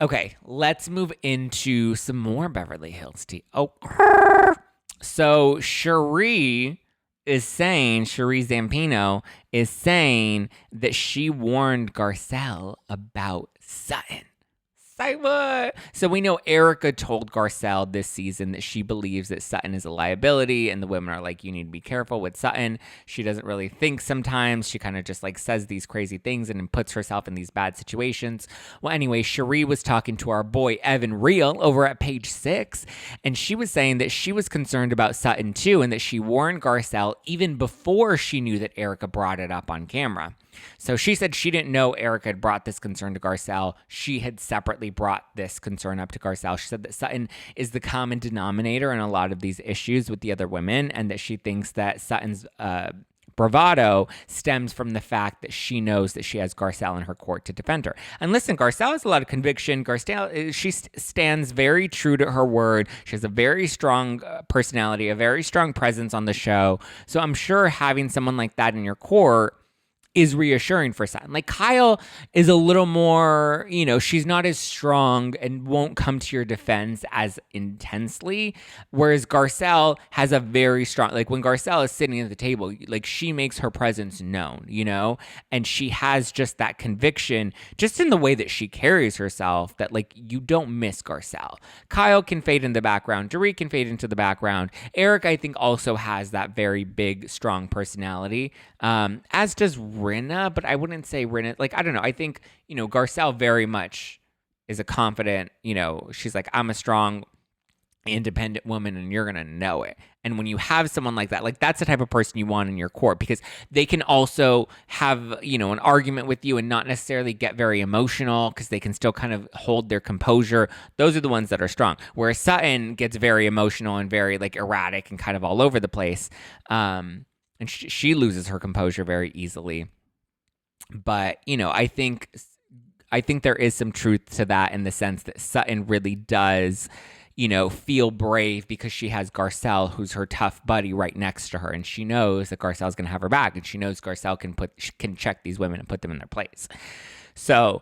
Okay, let's move into some more Beverly Hills tea. Oh, so Sheree Zampino is saying that she warned Garcelle about Sutton. Say what? So we know Erica told Garcelle this season that she believes that Sutton is a liability, and the women are like, you need to be careful with Sutton. She doesn't really think sometimes. She kind of just like says these crazy things and then puts herself in these bad situations. Well, anyway, Sheree was talking to our boy Evan Real over at page 6, and she was saying that she was concerned about Sutton too, and that she warned Garcelle even before she knew that Erica brought it up on camera. So she said she didn't know Erica had brought this concern to Garcelle. She had separately brought this concern up to Garcelle. She said that Sutton is the common denominator in a lot of these issues with the other women, and that she thinks that Sutton's bravado stems from the fact that she knows that she has Garcelle in her court to defend her. And listen, Garcelle has a lot of conviction. Garcelle, she stands very true to her word. She has a very strong personality, a very strong presence on the show. So I'm sure having someone like that in your court is reassuring for Sutton. Like Kyle is a little more, she's not as strong and won't come to your defense as intensely. Whereas Garcelle has a very strong, like when Garcelle is sitting at the table, like she makes her presence known, and she has just that conviction just in the way that she carries herself that like you don't miss Garcelle. Kyle can fade in the background. Dorit can fade into the background. Eric, I think, also has that very big, strong personality, as does Rinna, but I wouldn't say Rinna. Like, I don't know. I think, Garcelle very much is a confident, she's like, I'm a strong, independent woman and you're going to know it. And when you have someone like that, like that's the type of person you want in your court because they can also have, an argument with you and not necessarily get very emotional because they can still kind of hold their composure. Those are the ones that are strong. Whereas Sutton gets very emotional and very like erratic and kind of all over the place. And she loses her composure very easily. But, I think there is some truth to that in the sense that Sutton really does, feel brave because she has Garcelle, who's her tough buddy right next to her. And she knows that Garcelle's going to have her back. And she knows Garcelle can check these women and put them in their place. So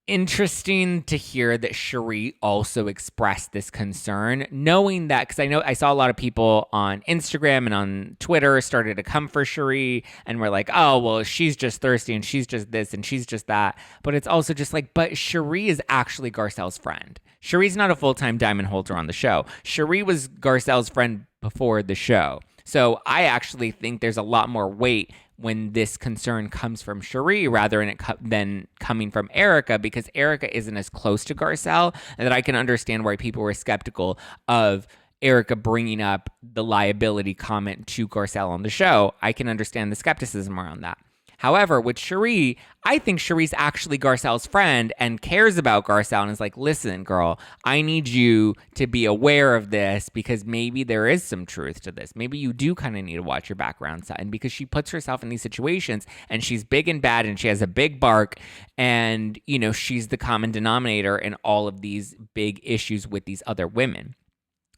interesting to hear that Sheree also expressed this concern, knowing that, because I saw a lot of people on Instagram and on Twitter started to come for Sheree and were like, oh, well, she's just thirsty and she's just this and she's just that. But it's also just like, but Sheree is actually Garcelle's friend. Sheree's not a full-time diamond holder on the show. Sheree was Garcelle's friend before the show. So I actually think there's a lot more weight when this concern comes from Sheree rather than coming from Erica, because Erica isn't as close to Garcelle, and that I can understand why people were skeptical of Erica bringing up the liability comment to Garcelle on the show. I can understand the skepticism around that. However, with Sheree, I think Sheree's actually Garcelle's friend and cares about Garcelle and is like, listen, girl, I need you to be aware of this because maybe there is some truth to this. Maybe you do kind of need to watch your background, Sutton, because she puts herself in these situations and she's big and bad and she has a big bark and, she's the common denominator in all of these big issues with these other women.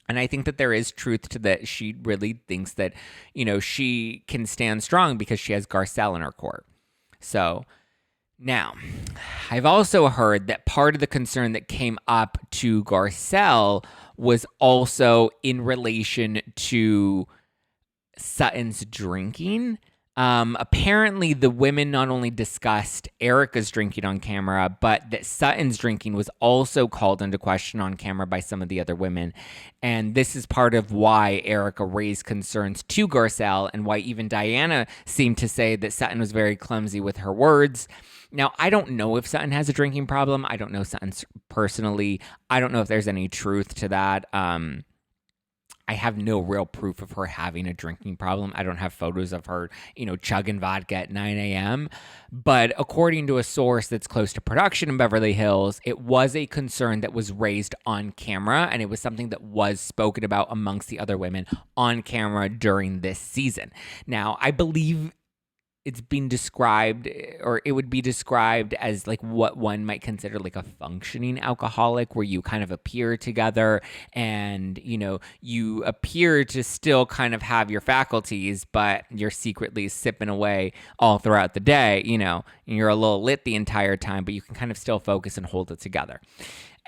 And I think that there is truth to that. She really thinks that, she can stand strong because she has Garcelle in her court. So now, I've also heard that part of the concern that came up to Garcelle was also in relation to Sutton's drinking. Apparently, the women not only discussed Erica's drinking on camera, but that Sutton's drinking was also called into question on camera by some of the other women. And this is part of why Erica raised concerns to Garcelle and why even Diana seemed to say that Sutton was very clumsy with her words. Now, I don't know if Sutton has a drinking problem. I don't know Sutton personally. I don't know if there's any truth to that. I have no real proof of her having a drinking problem. I don't have photos of her, chugging vodka at 9 a.m. But according to a source that's close to production in Beverly Hills, it was a concern that was raised on camera, and it was something that was spoken about amongst the other women on camera during this season. Now, I believe it's been described, or it would be described as like what one might consider like a functioning alcoholic, where you kind of appear together and, you appear to still kind of have your faculties, but you're secretly sipping away all throughout the day, and you're a little lit the entire time, but you can kind of still focus and hold it together.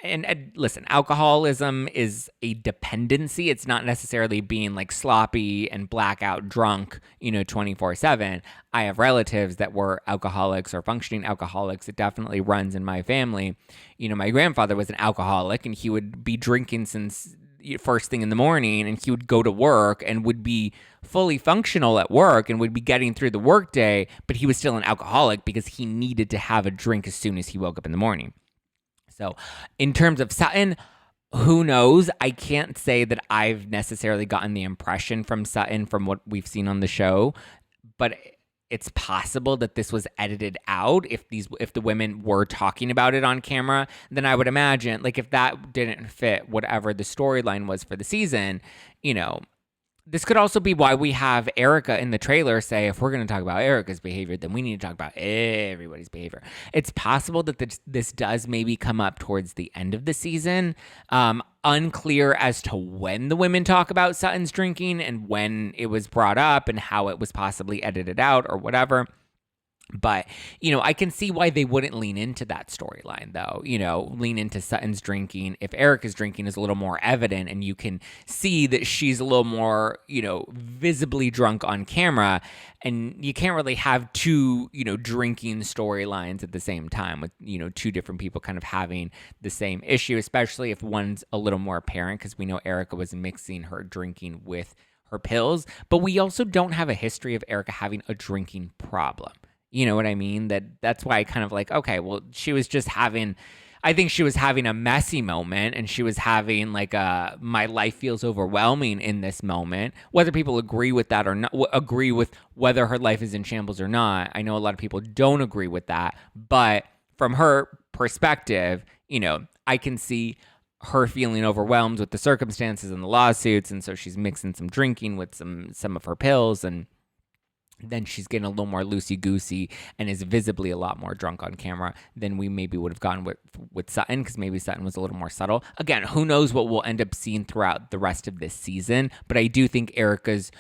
And listen, alcoholism is a dependency. It's not necessarily being like sloppy and blackout drunk, 24/7. I have relatives that were alcoholics or functioning alcoholics. It definitely runs in my family. My grandfather was an alcoholic, and he would be drinking since first thing in the morning, and he would go to work and would be fully functional at work and would be getting through the workday, but he was still an alcoholic because he needed to have a drink as soon as he woke up in the morning. So in terms of Sutton, who knows? I can't say that I've necessarily gotten the impression from Sutton from what we've seen on the show, but it's possible that this was edited out. If the women were talking about it on camera, then I would imagine, like, if that didn't fit whatever the storyline was for the season, this could also be why we have Erica in the trailer say, if we're going to talk about Erica's behavior, then we need to talk about everybody's behavior. It's possible that this does maybe come up towards the end of the season. Unclear as to when the women talk about Sutton's drinking and when it was brought up and how it was possibly edited out or whatever. But, I can see why they wouldn't lean into that storyline, though, lean into Sutton's drinking. If Erica's drinking is a little more evident and you can see that she's a little more, visibly drunk on camera, and you can't really have two, drinking storylines at the same time with, two different people kind of having the same issue, especially if one's a little more apparent, because we know Erica was mixing her drinking with her pills. But we also don't have a history of Erica having a drinking problem. You know what I mean? That's why I kind of like, okay, well, I think she was having a messy moment, and she was having like my life feels overwhelming in this moment. Whether people agree with that or not, agree with whether her life is in shambles or not. I know a lot of people don't agree with that, but from her perspective, I can see her feeling overwhelmed with the circumstances and the lawsuits, and so she's mixing some drinking with some of her pills, and then she's getting a little more loosey-goosey and is visibly a lot more drunk on camera than we maybe would have gone with Sutton, because maybe Sutton was a little more subtle. Again, who knows what we'll end up seeing throughout the rest of this season, but I do think Erica's,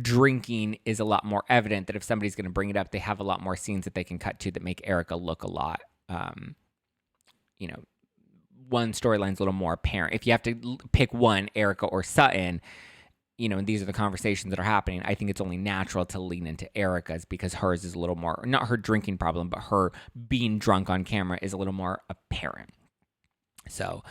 drinking is a lot more evident, that if somebody's going to bring it up, they have a lot more scenes that they can cut to that make Erica look a lot, one storyline's a little more apparent. If you have to pick one, Erica or Sutton, and these are the conversations that are happening, I think it's only natural to lean into Erica's, because hers is a little more, not her drinking problem, but her being drunk on camera is a little more apparent. So,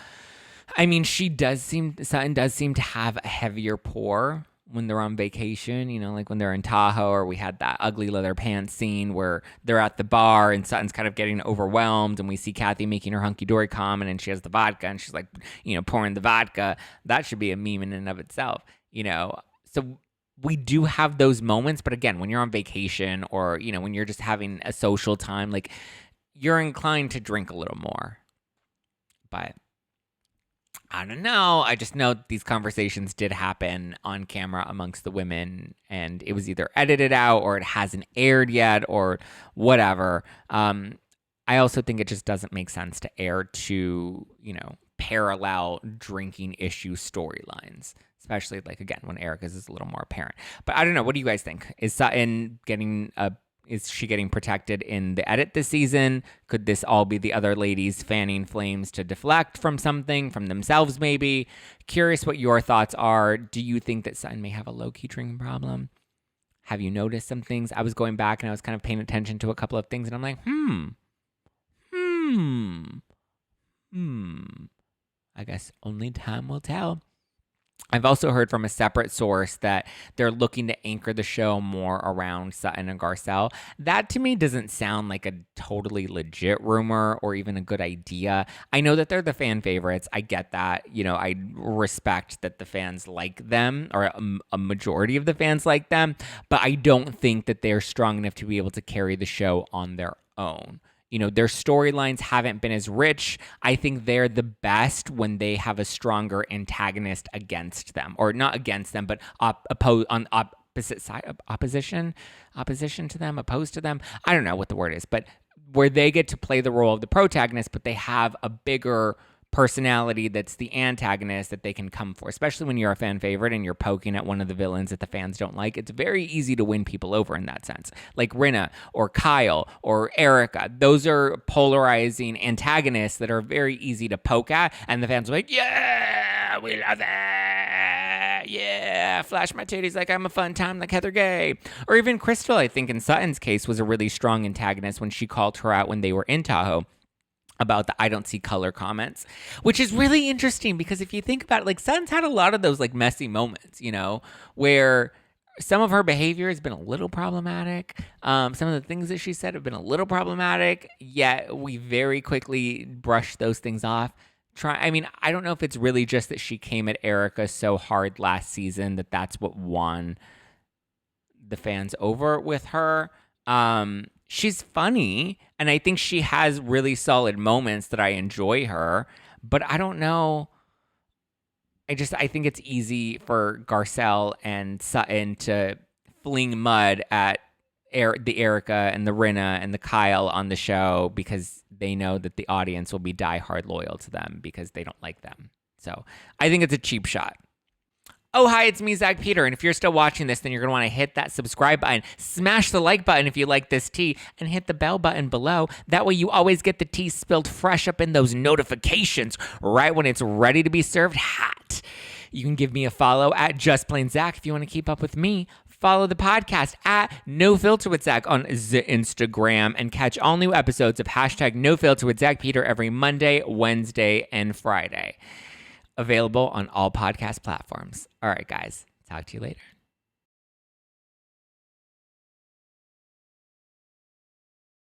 I mean, Sutton does seem to have a heavier pour when they're on vacation, like when they're in Tahoe, or we had that ugly leather pants scene where they're at the bar and Sutton's kind of getting overwhelmed, and we see Kathy making her hunky-dory comment, and she has the vodka, and she's like, pouring the vodka. That should be a meme in and of itself. So we do have those moments, but again, when you're on vacation or, when you're just having a social time, like, you're inclined to drink a little more. But I don't know. I just know these conversations did happen on camera amongst the women, and it was either edited out or it hasn't aired yet or whatever. I also think it just doesn't make sense to air two, parallel drinking issue storylines. Especially, like, again, when Erica's is a little more apparent. But I don't know. What do you guys think? Is Sutton is she getting protected in the edit this season? Could this all be the other ladies fanning flames to deflect from something, from themselves maybe? Curious what your thoughts are. Do you think that Sutton may have a low-key drinking problem? Have you noticed some things? I was going back and I was kind of paying attention to a couple of things, and I'm like, I guess only time will tell. I've also heard from a separate source that they're looking to anchor the show more around Sutton and Garcelle. That to me doesn't sound like a totally legit rumor or even a good idea. I know that they're the fan favorites. I get that. I respect that the fans like them, or a majority of the fans like them, but I don't think that they're strong enough to be able to carry the show on their own. Their storylines haven't been as rich. I think they're the best when they have a stronger antagonist against them, or not against them, but opposite side, opposition to them, opposed to them. I don't know what the word is, but where they get to play the role of the protagonist, but they have a bigger personality that's the antagonist that they can come for, especially when you're a fan favorite and you're poking at one of the villains that the fans don't like. It's very easy to win people over in that sense. Like Rinna or Kyle or Erica. Those are polarizing antagonists that are very easy to poke at, and the fans are like, yeah, we love it. Yeah, flash my titties like I'm a fun time like Heather Gay. Or even Crystal, I think in Sutton's case, was a really strong antagonist when she called her out when they were in Tahoe about the I don't see color comments, which is really interesting because if you think about it, like Sutton's had a lot of those like messy moments, you know, where some of her behavior has been a little problematic. Some of the things that she said have been a little problematic, yet we very quickly brush those things off. I don't know if it's really just that she came at Erica so hard last season that that's what won the fans over with her. She's funny, and I think she has really solid moments that I enjoy her, but I don't know. I think it's easy for Garcelle and Sutton to fling mud at the Erica and the Rinna and the Kyle on the show because they know that the audience will be diehard loyal to them because they don't like them. So I think it's a cheap shot. Oh, hi, it's me, Zack Peter. And if you're still watching this, then you're going to want to hit that subscribe button, smash the like button if you like this tea, and hit the bell button below. That way you always get the tea spilled fresh up in those notifications right when it's ready to be served hot. You can give me a follow at Just Plain Zack if you want to keep up with me. Follow the podcast at No Filter with Zack on the Instagram and catch all new episodes of #No Filter with Zack Peter every Monday, Wednesday, and Friday. Available on all podcast platforms. All right, guys. Talk to you later.